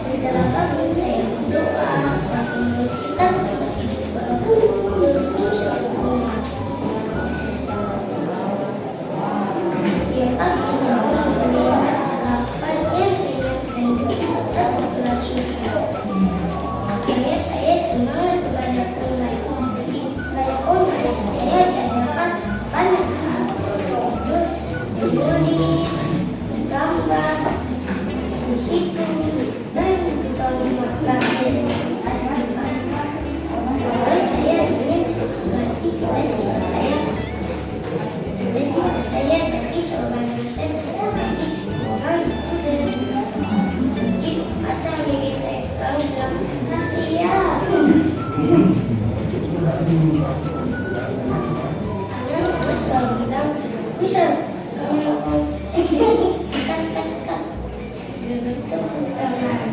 Setelah bangun saya berdoa, kita hidup berguna. Tiap pagi bangun melihat sarapannya dengan satu gelas susu. Akhirnya saya semangat belajar online. Di belajar online saya diadakan banyak hal, yaitu menulis, gambar, berhitung, dan juga memakan. Sampai saya ingin melatih cita-cita saya. Cita-cita saya jadi seorang dosen bagi orang Buddha. Jadi kata gigi saya selalu bilang Asia. Karena aku selalu bilang bisa kamu kan berbentuk undangan.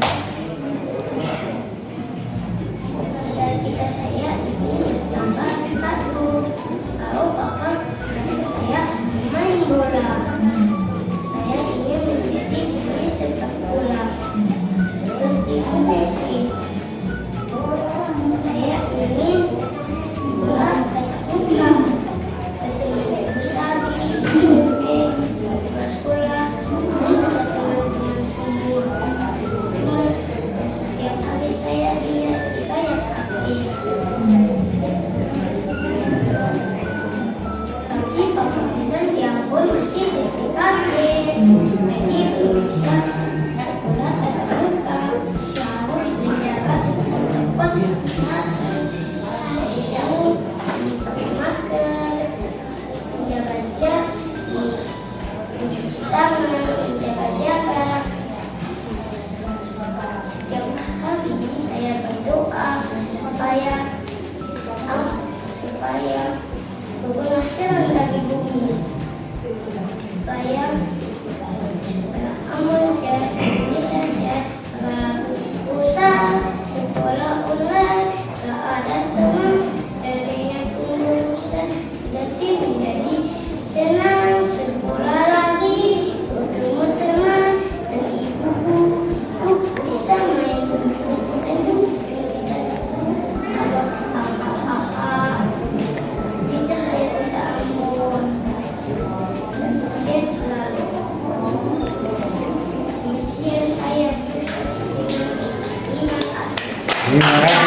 Cita-cita saya ingin menambah satu. Kalau Bapak saya main bola, saya ingin menjadi pemain sepak bola seperti Messi. Saya ingin sekolah tetap ketemu Ibu Sari, kepala sekolah, dan juga teman-teman semua. Dan setiap hari saya lihat di kayak aktif. Tapi Bapak bilang di Ambon masih PPKM, jadi belum bisa sekolah tatap muka. Harus menjaga protokol kesehatan. Jauh, pakai masker, menjaga jarak, mencuci tangan, menjaga jarak. Setiap hari saya berdoa supaya keberhasilan dari bumi, supaya aman sehat, Indonesia sehat, agar usaha sekolah online tak ada teman darinya pengurusan ganti menjadi senang sekolah lagi, bertemu teman dan ibuku bisa main dan kita apa-apa. Kita hanya kota Ambon dan sehat selalu. Demikian saya. Terima kasih. Terima kasih.